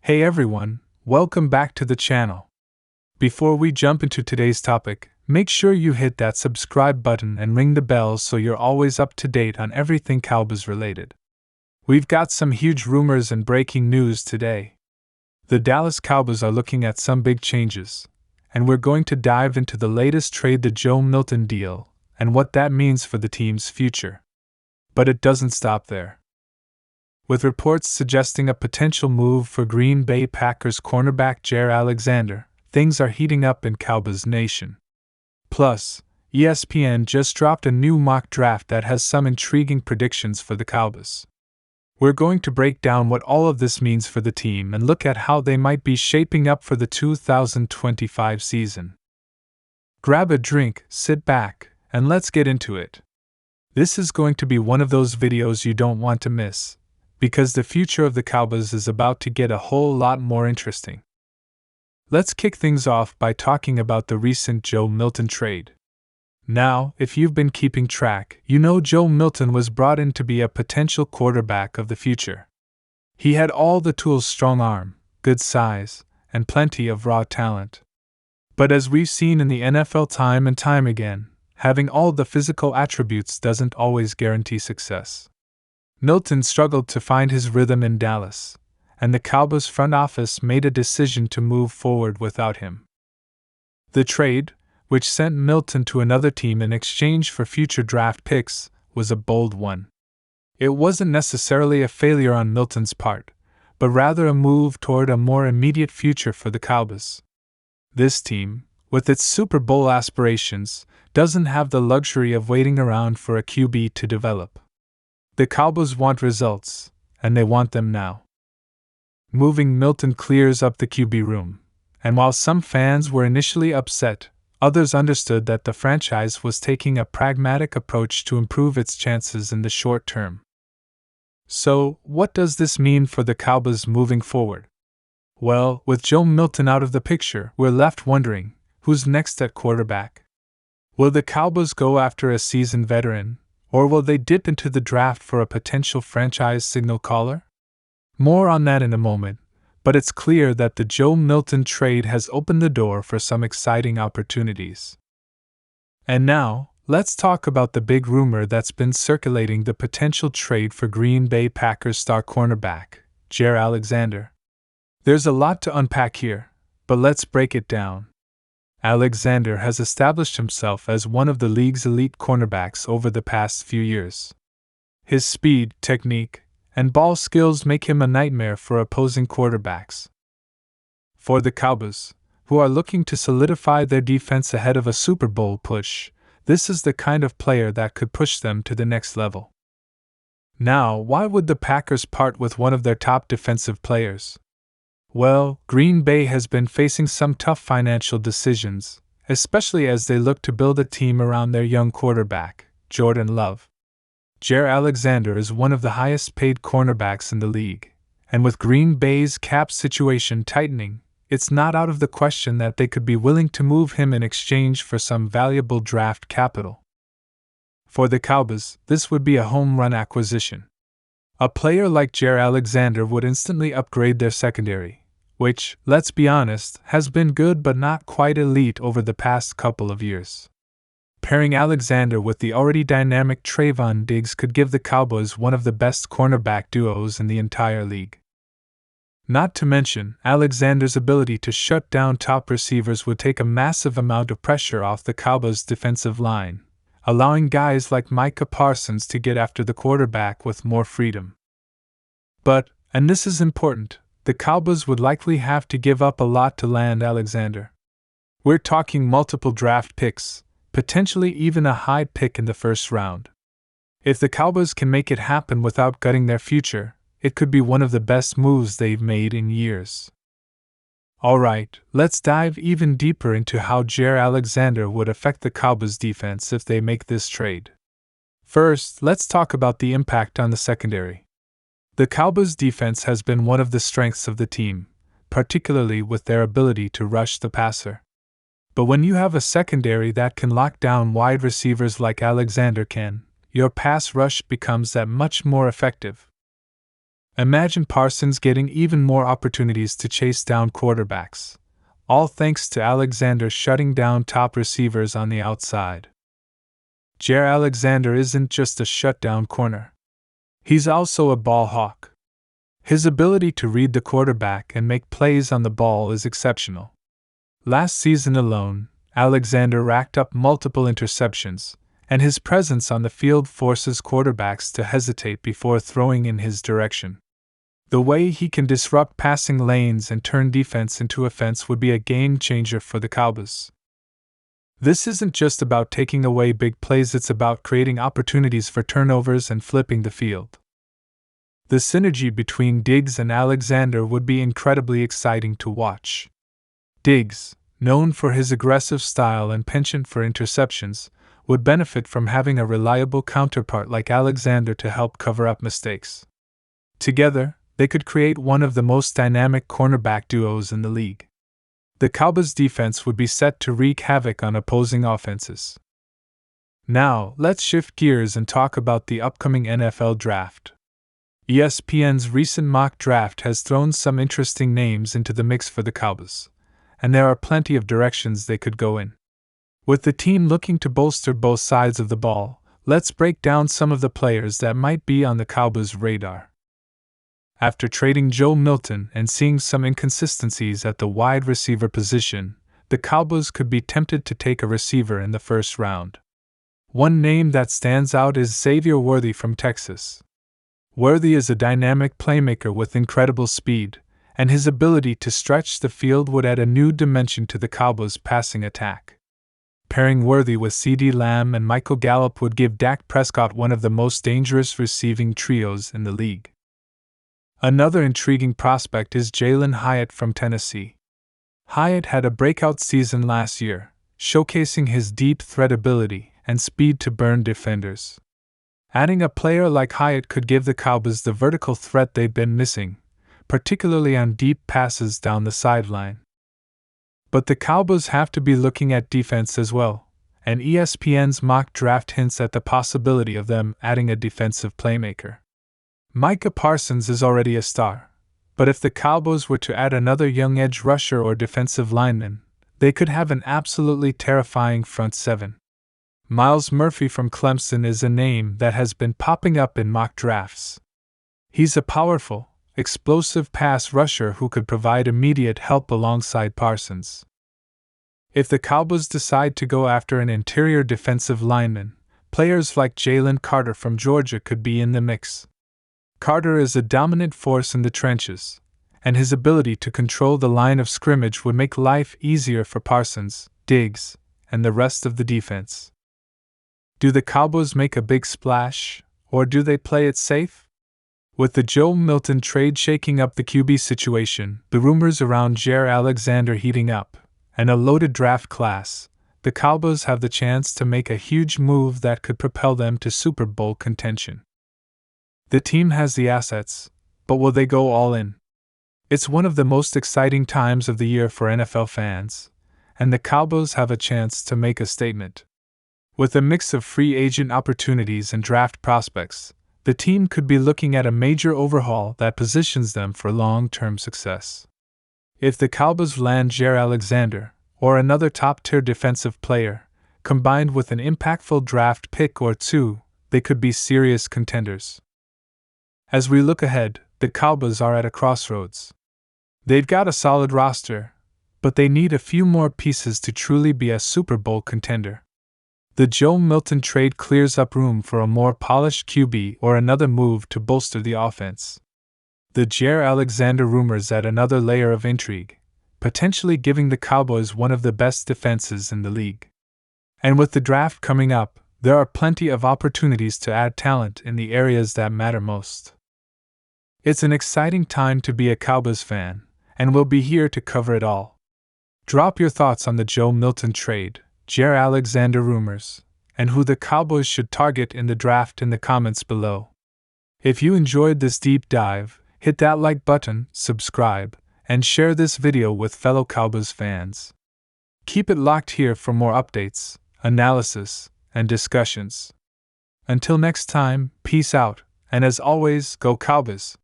Hey everyone, welcome back to the channel. Before we jump into today's topic, make sure you hit that subscribe button and ring the bell so you're always up to date on everything Cowboys related. We've got some huge rumors and breaking news today. The Dallas Cowboys are looking at some big changes, and we're going to dive into the latest trade, the Joe Milton deal, and what that means for the team's future. But it doesn't stop there. With reports suggesting a potential move for Green Bay Packers cornerback Jaire Alexander, things are heating up in Cowboys Nation. Plus, ESPN just dropped a new mock draft that has some intriguing predictions for the Cowboys. We're going to break down what all of this means for the team and look at how they might be shaping up for the 2025 season. Grab a drink, sit back, and let's get into it. This is going to be one of those videos you don't want to miss, because the future of the Cowboys is about to get a whole lot more interesting. Let's kick things off by talking about the recent Joe Milton trade. Now, if you've been keeping track, you know Joe Milton was brought in to be a potential quarterback of the future. He had all the tools: strong arm, good size, and plenty of raw talent. But as we've seen in the NFL time and time again, having all the physical attributes doesn't always guarantee success. Milton struggled to find his rhythm in Dallas, and the Cowboys front office made a decision to move forward without him. The trade, which sent Milton to another team in exchange for future draft picks, was a bold one. It wasn't necessarily a failure on Milton's part, but rather a move toward a more immediate future for the Cowboys. This team, with its Super Bowl aspirations, doesn't have the luxury of waiting around for a QB to develop. The Cowboys want results, and they want them now. Moving Milton clears up the QB room, and while some fans were initially upset, others understood that the franchise was taking a pragmatic approach to improve its chances in the short term. So, what does this mean for the Cowboys moving forward? Well, with Joe Milton out of the picture, we're left wondering, who's next at quarterback? Will the Cowboys go after a seasoned veteran, or will they dip into the draft for a potential franchise signal caller? More on that in a moment, but it's clear that the Joe Milton trade has opened the door for some exciting opportunities. And now, let's talk about the big rumor that's been circulating: the potential trade for Green Bay Packers star cornerback, Jaire Alexander. There's a lot to unpack here, but let's break it down. Alexander has established himself as one of the league's elite cornerbacks over the past few years. His speed, technique, and ball skills make him a nightmare for opposing quarterbacks. For the Cowboys, who are looking to solidify their defense ahead of a Super Bowl push, this is the kind of player that could push them to the next level. Now, why would the Packers part with one of their top defensive players? Well, Green Bay has been facing some tough financial decisions, especially as they look to build a team around their young quarterback, Jordan Love. Jaire Alexander is one of the highest-paid cornerbacks in the league, and with Green Bay's cap situation tightening, it's not out of the question that they could be willing to move him in exchange for some valuable draft capital. For the Cowboys, this would be a home-run acquisition. A player like Jaire Alexander would instantly upgrade their secondary, which, let's be honest, has been good but not quite elite over the past couple of years. Pairing Alexander with the already dynamic Trevon could give the Cowboys one of the best cornerback duos in the entire league. Not to mention, Alexander's ability to shut down top receivers would take a massive amount of pressure off the Cowboys' defensive line, allowing guys like Micah Parsons to get after the quarterback with more freedom. But, and this is important, the Cowboys would likely have to give up a lot to land Alexander. We're talking multiple draft picks, potentially even a high pick in the first round. If the Cowboys can make it happen without gutting their future, it could be one of the best moves they've made in years. Alright, let's dive even deeper into how Jaire Alexander would affect the Cowboys defense if they make this trade. First, let's talk about the impact on the secondary. The Cowboys defense has been one of the strengths of the team, particularly with their ability to rush the passer. But when you have a secondary that can lock down wide receivers like Alexander can, your pass rush becomes that much more effective. Imagine Parsons getting even more opportunities to chase down quarterbacks, all thanks to Alexander shutting down top receivers on the outside. Jaire Alexander isn't just a shutdown corner. He's also a ball hawk. His ability to read the quarterback and make plays on the ball is exceptional. Last season alone, Alexander racked up multiple interceptions, and his presence on the field forces quarterbacks to hesitate before throwing in his direction. The way he can disrupt passing lanes and turn defense into offense would be a game changer for the Cowboys. This isn't just about taking away big plays, it's about creating opportunities for turnovers and flipping the field. The synergy between Diggs and Alexander would be incredibly exciting to watch. Diggs, known for his aggressive style and penchant for interceptions, would benefit from having a reliable counterpart like Alexander to help cover up mistakes. Together, they could create one of the most dynamic cornerback duos in the league. The Cowboys' defense would be set to wreak havoc on opposing offenses. Now, let's shift gears and talk about the upcoming NFL draft. ESPN's recent mock draft has thrown some interesting names into the mix for the Cowboys, and there are plenty of directions they could go in. With the team looking to bolster both sides of the ball, let's break down some of the players that might be on the Cowboys' radar. After trading Joe Milton and seeing some inconsistencies at the wide receiver position, the Cowboys could be tempted to take a receiver in the first round. One name that stands out is Xavier Worthy from Texas. Worthy is a dynamic playmaker with incredible speed, and his ability to stretch the field would add a new dimension to the Cowboys' passing attack. Pairing Worthy with CeeDee Lamb and Michael Gallup would give Dak Prescott one of the most dangerous receiving trios in the league. Another intriguing prospect is Jalen Hyatt from Tennessee. Hyatt had a breakout season last year, showcasing his deep threat ability and speed to burn defenders. Adding a player like Hyatt could give the Cowboys the vertical threat they've been missing, particularly on deep passes down the sideline. But the Cowboys have to be looking at defense as well, and ESPN's mock draft hints at the possibility of them adding a defensive playmaker. Micah Parsons is already a star, but if the Cowboys were to add another young edge rusher or defensive lineman, they could have an absolutely terrifying front seven. Myles Murphy from Clemson is a name that has been popping up in mock drafts. He's a powerful, explosive pass rusher who could provide immediate help alongside Parsons. If the Cowboys decide to go after an interior defensive lineman, players like Jalen Carter from Georgia could be in the mix. Carter is a dominant force in the trenches, and his ability to control the line of scrimmage would make life easier for Parsons, Diggs, and the rest of the defense. Do the Cowboys make a big splash, or do they play it safe? With the Joe Milton trade shaking up the QB situation, the rumors around Jaire Alexander heating up, and a loaded draft class, the Cowboys have the chance to make a huge move that could propel them to Super Bowl contention. The team has the assets, but will they go all in? It's one of the most exciting times of the year for NFL fans, and the Cowboys have a chance to make a statement. With a mix of free agent opportunities and draft prospects, the team could be looking at a major overhaul that positions them for long-term success. If the Cowboys land Jaire Alexander, or another top-tier defensive player, combined with an impactful draft pick or two, they could be serious contenders. As we look ahead, the Cowboys are at a crossroads. They've got a solid roster, but they need a few more pieces to truly be a Super Bowl contender. The Joe Milton trade clears up room for a more polished QB or another move to bolster the offense. The Jaire Alexander rumors add another layer of intrigue, potentially giving the Cowboys one of the best defenses in the league. And with the draft coming up, there are plenty of opportunities to add talent in the areas that matter most. It's an exciting time to be a Cowboys fan, and we'll be here to cover it all. Drop your thoughts on the Joe Milton trade, Jaire Alexander rumors, and who the Cowboys should target in the draft in the comments below. If you enjoyed this deep dive, hit that like button, subscribe, and share this video with fellow Cowboys fans. Keep it locked here for more updates, analysis, and discussions. Until next time, peace out, and as always, go Cowboys!